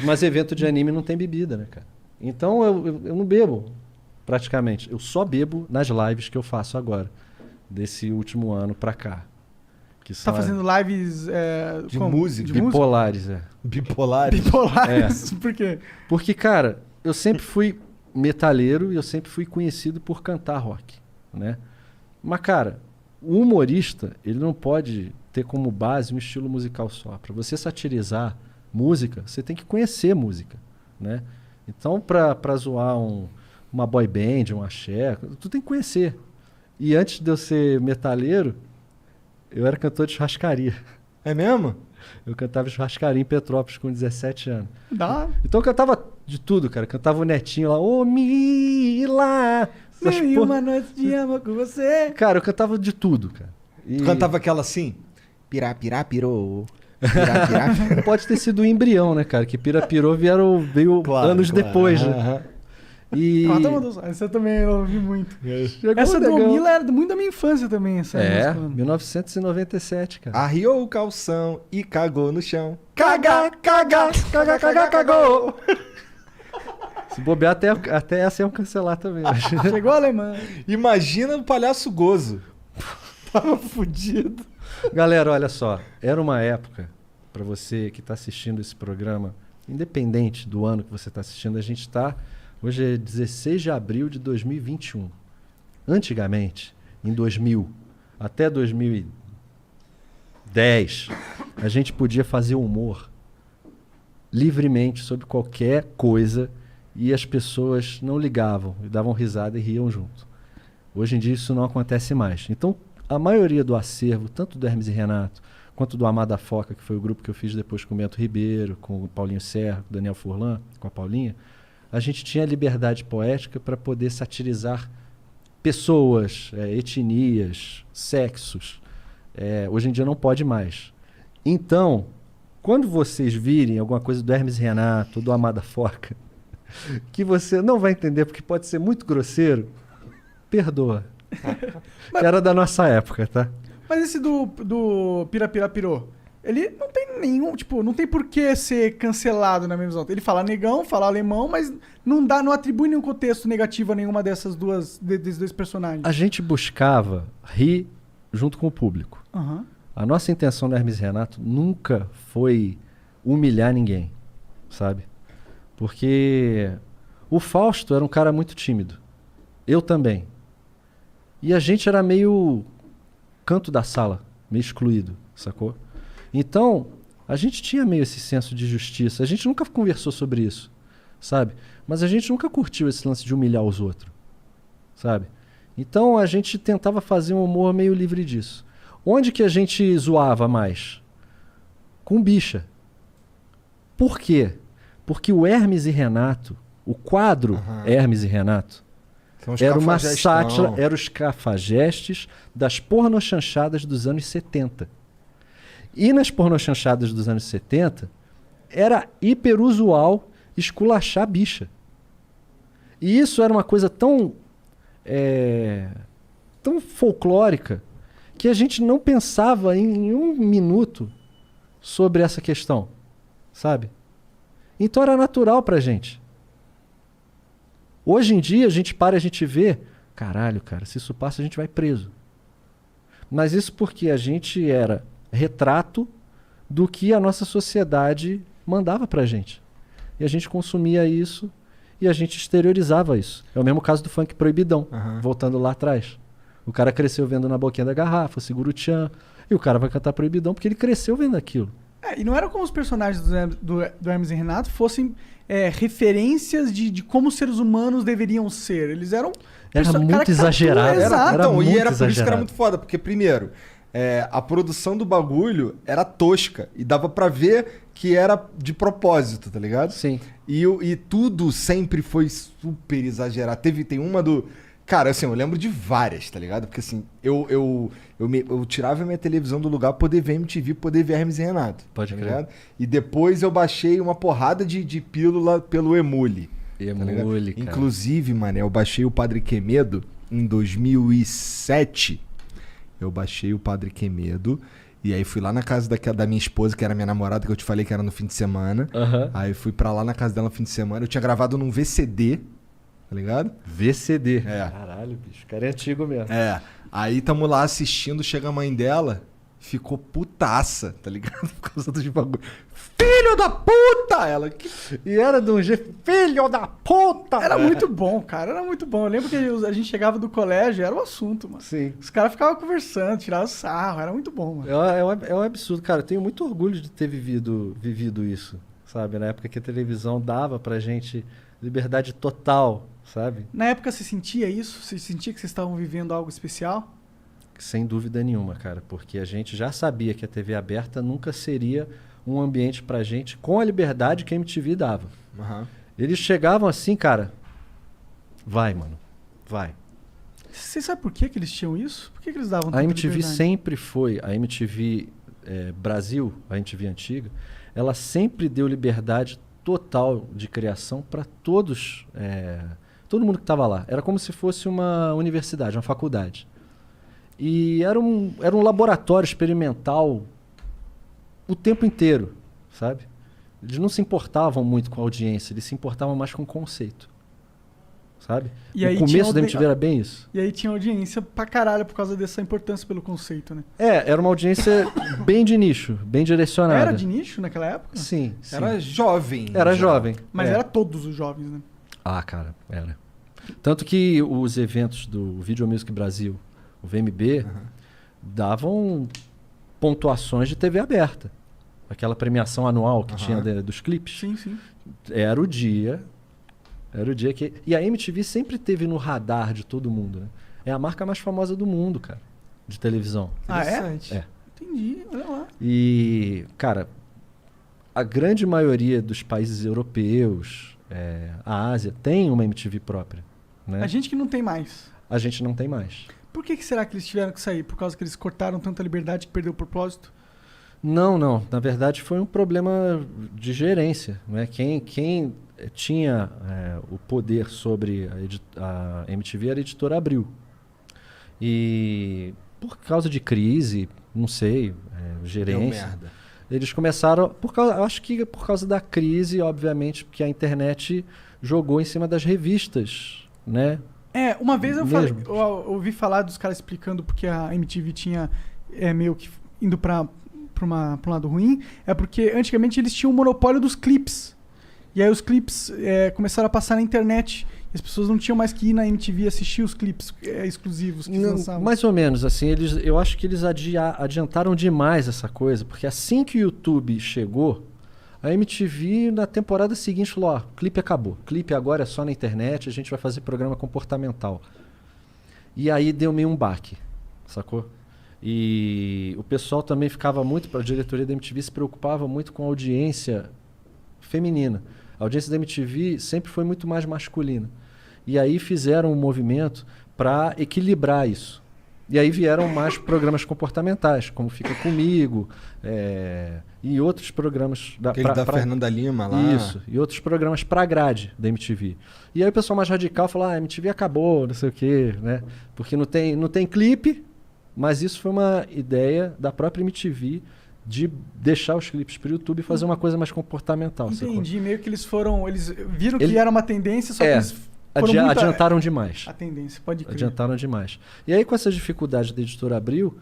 Mas evento de anime não tem bebida, né, cara? Então eu não bebo, praticamente. Eu só bebo nas lives que eu faço agora, desse último ano pra cá. Que Tá fazendo lives de música? Bipolares, é. Bipolares? Bipolares? Por quê? Porque, cara, eu sempre fui metaleiro e eu sempre fui conhecido por cantar rock, né? Mas, cara, o humorista, ele não pode ter como base um estilo musical só. Para você satirizar música, você tem que conhecer música, né? Então, pra zoar uma boy band, um axé, tu tem que conhecer. E antes de eu ser metaleiro, eu era cantor de churrascaria. É mesmo? Eu cantava churrascaria em Petrópolis com 17 anos. Dá. Então eu cantava de tudo, cara. Cantava o Netinho lá, ô Mila! E uma noite de amor com você. Cara, eu cantava de tudo, cara. Tu cantava aquela assim? Pirá, pirou. Pirá, pirá. Pode ter sido o embrião, né, cara? Que pirapirou veio Claro, anos depois, né? E... Essa também eu ouvi muito. Chegou Essa o do negão. Mila era muito da minha infância também, essa música. 1997, cara. Arriou o calção e cagou no chão. Cagou! Se bobear, até essa iam cancelar também. Chegou a alemã. Imagina o palhaço Gozo. Tava fudido. Galera, olha só. Era uma época, pra você que tá assistindo esse programa, independente do ano que você tá assistindo, a gente tá... Hoje é 16 de abril de 2021. Antigamente, em 2000, até 2010, a gente podia fazer humor livremente sobre qualquer coisa e as pessoas não ligavam, e davam risada e riam junto. Hoje em dia isso não acontece mais. Então, a maioria do acervo, tanto do Hermes e Renato, quanto do Amada Foca, que foi o grupo que eu fiz depois com o Bento Ribeiro, com o Paulinho Serra, com o Daniel Furlan, com a Paulinha, a gente tinha liberdade poética para poder satirizar pessoas, etnias, sexos. Hoje em dia não pode mais. Então, quando vocês virem alguma coisa do Hermes e Renato, do Amada Foca, que você não vai entender porque pode ser muito grosseiro, perdoa. Era da nossa época, tá? Mas esse do Pirapirapirô, ele não tem nenhum, tipo, não tem por que ser cancelado na mesma visão. Ele fala negão, fala alemão, mas não atribui nenhum contexto negativo a nenhuma desses dois personagens. A gente buscava rir junto com o público. Uhum. A nossa intenção no Hermes e Renato nunca foi humilhar ninguém, sabe? Porque o Fausto era um cara muito tímido. Eu também. E a gente era meio canto da sala, meio excluído, sacou? Então, a gente tinha meio esse senso de justiça. A gente nunca conversou sobre isso, sabe? Mas a gente nunca curtiu esse lance de humilhar os outros, sabe? Então, a gente tentava fazer um humor meio livre disso. Onde que a gente zoava mais? Com bicha. Por quê? Porque o Hermes e Renato, o quadro Hermes e Renato, era uma sátira, era os cafajestes das pornochanchadas dos anos 70. E nas pornochanchadas dos anos 70, era hiperusual esculachar bicha. E isso era uma coisa tão folclórica que a gente não pensava em um minuto sobre essa questão, sabe? Então era natural pra gente. Hoje em dia a gente vê, caralho, cara, se isso passa a gente vai preso. Mas isso porque a gente era retrato do que a nossa sociedade mandava pra gente. E a gente consumia isso e a gente exteriorizava isso. É o mesmo caso do funk proibidão, voltando lá atrás. O cara cresceu vendo Na Boquinha da Garrafa, Segura o Tchan, e o cara vai cantar proibidão porque ele cresceu vendo aquilo. E não era como os personagens do Hermes e Renato fossem referências de como os seres humanos deveriam ser. Eles eram... Era muito exagerado. Era por isso que era muito foda, porque primeiro, a produção do bagulho era tosca e dava pra ver que era de propósito, tá ligado? Sim. E tudo sempre foi super exagerado. Tem uma do... Cara, assim, eu lembro de várias, tá ligado? Porque assim, eu tirava minha televisão do lugar pra poder ver MTV, poder ver Hermes e Renato. Pode tá crer. ligado? E depois eu baixei uma porrada de pílula pelo Emule. Emule, cara. Inclusive, mano, eu baixei o Padre Quemedo em 2007. Eu baixei o Padre Quemedo E aí fui lá na casa da minha esposa, que era minha namorada, que eu te falei que era no fim de semana. Aham. Aí fui pra lá na casa dela no fim de semana. Eu tinha gravado num VCD, tá ligado? VCD. É. Caralho, bicho. O cara é antigo mesmo. É. Aí tamo lá assistindo, chega a mãe dela, ficou putaça, tá ligado? Por causa dos bagulho. Filho da puta! Ela, que... E era de um jeito, filho da puta! Era muito bom, cara. Era muito bom. Eu lembro que a gente chegava do colégio, era o assunto, mano. Sim. Os caras ficavam conversando, tiravam sarro. Era muito bom, mano. É um absurdo, cara. Eu tenho muito orgulho de ter vivido isso, sabe? Na época que a televisão dava pra gente liberdade total, sabe? Na época você sentia isso? Você sentia que vocês estavam vivendo algo especial? Sem dúvida nenhuma, cara. Porque a gente já sabia que a TV aberta nunca seria um ambiente pra gente com a liberdade que a MTV dava. Aham. Eles chegavam assim, cara. Vai, mano. Vai. Você sabe por que eles tinham isso? Por que eles davam A tanta MTV liberdade? sempre foi, a MTV Brasil, a MTV antiga, ela sempre deu liberdade total de criação para todos, todo mundo que estava lá. Era como se fosse uma universidade, uma faculdade. E era um laboratório experimental o tempo inteiro, sabe? Eles não se importavam muito com a audiência, eles se importavam mais com o conceito, sabe? E aí O começo tinha da MTV era bem isso. E aí tinha audiência pra caralho por causa dessa importância pelo conceito, né? Era uma audiência bem de nicho, bem direcionada. Era de nicho naquela época? Sim, sim. Era jovem. Era já. jovem. Mas É. era todos os jovens, né? Ah, cara, era. Tanto que os eventos do Video Music Brasil, o VMB, davam pontuações de TV aberta. Aquela premiação anual que tinha dos clipes. Sim, sim. Era o dia que... E a MTV sempre teve no radar de todo mundo, né? É a marca mais famosa do mundo, cara, de televisão. Ah, é? Interessante. É. Entendi, olha lá. E, cara, a grande maioria dos países europeus, a Ásia, tem uma MTV própria, né? A gente que não tem mais. A gente não tem mais. Por que será que eles tiveram que sair? Por causa que eles cortaram tanta liberdade que perdeu o propósito? Não. Na verdade, foi um problema de gerência, né? Quem tinha o poder sobre a MTV era a editora Abril. E por causa de crise, não sei, Deu gerência... merda. Eles começaram, acho que por causa da crise, obviamente, porque a internet jogou em cima das revistas, né? Uma vez eu Mesmo. ouvi falar dos caras explicando porque a MTV tinha meio que indo pra um lado ruim, porque antigamente eles tinham o monopólio dos clipes. E aí os clipes começaram a passar na internet. E as pessoas não tinham mais que ir na MTV assistir os clipes exclusivos que lançavam. Mais ou menos, assim, eu acho que eles adiantaram demais essa coisa, porque assim que o YouTube chegou, a MTV na temporada seguinte falou, ó, clipe acabou, clipe agora é só na internet, a gente vai fazer programa comportamental. E aí deu meio um baque, sacou? E o pessoal também ficava muito, a diretoria da MTV se preocupava muito com a audiência feminina. A audiência da MTV sempre foi muito mais masculina. E aí fizeram um movimento para equilibrar isso. E aí vieram mais programas comportamentais, como Fica Comigo, e outros programas... Aquele da Fernanda Lima lá. Isso, e outros programas para a grade da MTV. E aí o pessoal mais radical falou, a MTV acabou, não sei o quê, né? Porque não tem clipe, mas isso foi uma ideia da própria MTV de deixar os clipes para o YouTube e fazer uma coisa mais comportamental. Entendi, meio que eles viram que era uma tendência, só que eles foram muito adiantaram demais. a tendência, pode crer. Adiantaram demais. E aí com essas dificuldades da editora Abril,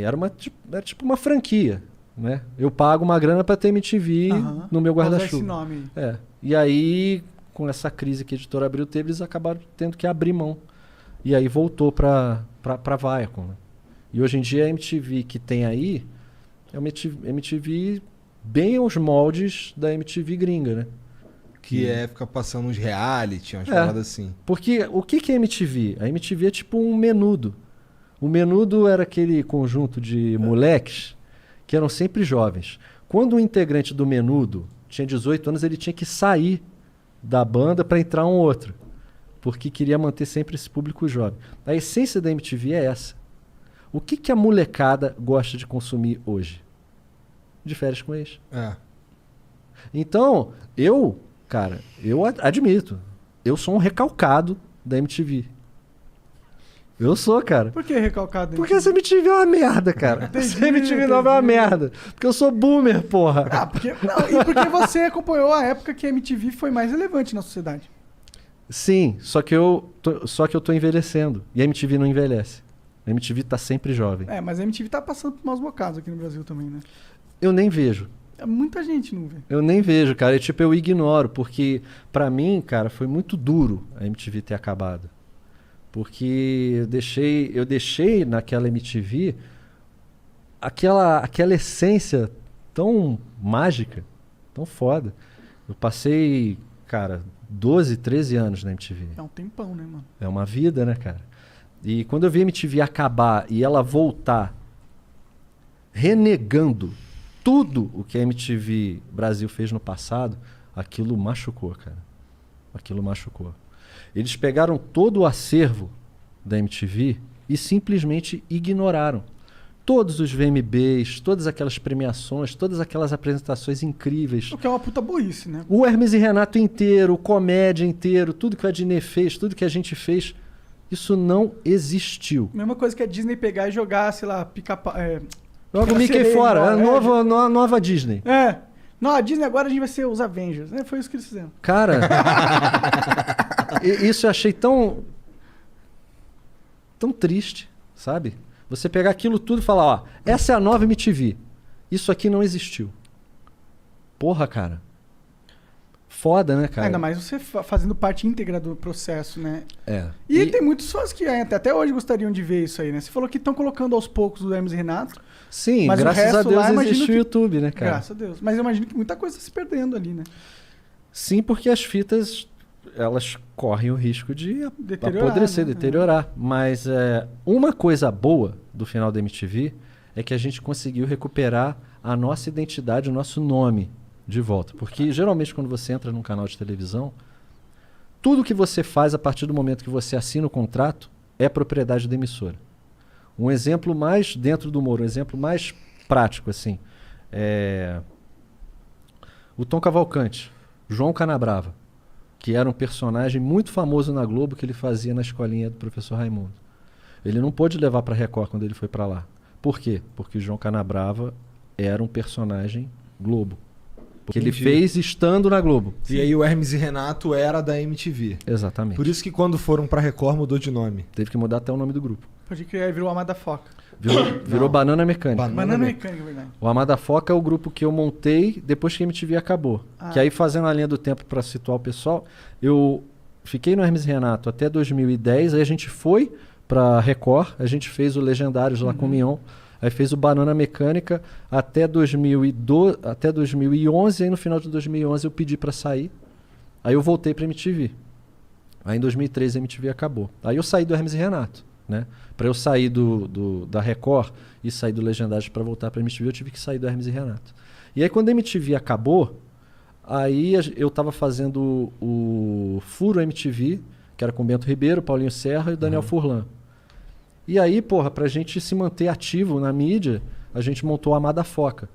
era tipo uma franquia, né? Eu pago uma grana para ter MTV no meu Vou usar esse guarda-chuva. nome aí. E aí, com essa crise que a editora Abril teve, eles acabaram tendo que abrir mão. E aí voltou para Viacom, né? E hoje em dia a MTV que tem aí é uma MTV bem aos moldes da MTV gringa, né? Que fica passando uns reality, umas paradas assim. Porque o que é MTV? A MTV é tipo um menudo. O menudo era aquele conjunto de moleques que eram sempre jovens. Quando o integrante do menudo tinha 18 anos, ele tinha que sair da banda para entrar um outro. Porque queria manter sempre esse público jovem. A essência da MTV é essa. O que a molecada gosta de consumir hoje? De férias com ex. Então, eu admito, eu sou um recalcado da MTV. Eu sou, cara. Por que recalcado? Porque essa MTV é uma merda, cara. Essa MTV nova é uma merda. Porque eu sou boomer, porra. Ah, e porque você acompanhou a época que a MTV foi mais relevante na sociedade. Sim, só que eu tô envelhecendo. E a MTV não envelhece. A MTV tá sempre jovem. Mas a MTV tá passando por maus bocados aqui no Brasil também, né? Eu nem vejo. Muita gente não vê. Eu nem vejo, cara. E, tipo, eu ignoro. Porque, pra mim, cara, foi muito duro a MTV ter acabado. Porque eu deixei naquela MTV aquela essência tão mágica, tão foda. Eu passei, cara, 12, 13 anos na MTV. É um tempão, né, mano? É uma vida, né, cara? E quando eu vi a MTV acabar e ela voltar renegando tudo o que a MTV Brasil fez no passado, aquilo machucou, cara. Aquilo machucou. Eles pegaram todo o acervo da MTV e simplesmente ignoraram. Todos os VMBs, todas aquelas premiações, todas aquelas apresentações incríveis. O que é uma puta burrice, né? O Hermes e Renato inteiro, o Comédia inteiro, tudo que a Adnet fez, tudo que a gente fez, isso não existiu. Mesma coisa que a Disney pegar e jogar, sei lá, Joga o Mickey fora, é a nova Disney. Não, a Disney agora a gente vai ser os Avengers. Foi isso que eles fizeram. Cara, isso eu achei tão triste, sabe? Você pegar aquilo tudo e falar, ó, essa é a nova MTV. Isso aqui não existiu. Porra, cara. Foda, né, cara? Ainda mais você fazendo parte íntegra do processo, né? E tem muitos fãs que até hoje gostariam de ver isso aí, né? Você falou que estão colocando aos poucos o Hermes e Renato. Sim, mas graças a Deus lá, existe o YouTube, né, cara? Graças a Deus. Mas eu imagino que muita coisa está se perdendo ali, né? Sim, porque as fitas, elas correm o risco de apodrecer, né? deteriorar. Mas uma coisa boa do final da MTV é que a gente conseguiu recuperar a nossa identidade, o nosso nome de volta. Porque geralmente quando você entra num canal de televisão, tudo que você faz a partir do momento que você assina o contrato é propriedade da emissora. Um exemplo mais dentro do humor, um exemplo mais prático, assim, o Tom Cavalcante, João Canabrava, que era um personagem muito famoso na Globo que ele fazia na escolinha do professor Raimundo. Ele não pôde levar para Record quando ele foi para lá. Por quê? Porque o João Canabrava era um personagem Globo. Que ele fez estando na Globo. E aí o Hermes e Renato era da MTV. Exatamente. Por isso que quando foram pra Record mudou de nome. Teve que mudar até o nome do grupo. Pode crer, virou Amada Foca. Virou Banana Mecânica. Banana Mecânica, verdade. O Amada Foca é o grupo que eu montei depois que a MTV acabou. Que aí, fazendo a linha do tempo para situar o pessoal, eu fiquei no Hermes e Renato até 2010, aí a gente foi pra Record, a gente fez o Legendários lá com o Mion, aí fez o Banana Mecânica até 2011, aí no final de 2011 eu pedi para sair, aí eu voltei pra MTV. Aí em 2013 a MTV acabou. Aí eu saí do Hermes e Renato, né? Para eu sair da Record e sair do Legendários para voltar pra MTV, eu tive que sair do Hermes e Renato. E aí quando a MTV acabou, aí eu tava fazendo o Furo MTV, que era com o Bento Ribeiro, Paulinho Serra e o Daniel Furlan. E aí, porra, pra gente se manter ativo na mídia, a gente montou a Amada Foca,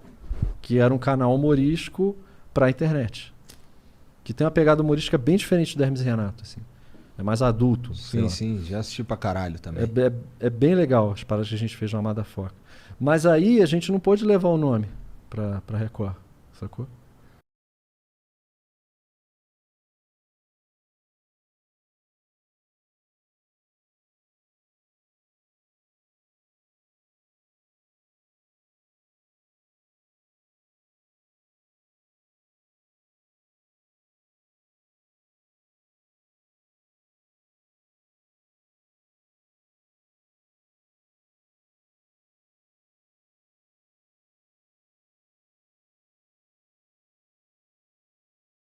que era um canal humorístico pra internet. Que tem uma pegada humorística bem diferente do Hermes e Renato, assim. É mais adulto. Sim, já assisti pra caralho também. É bem legal as paradas que a gente fez na Amada Foca. Mas aí a gente não pôde levar o nome pra Record, sacou?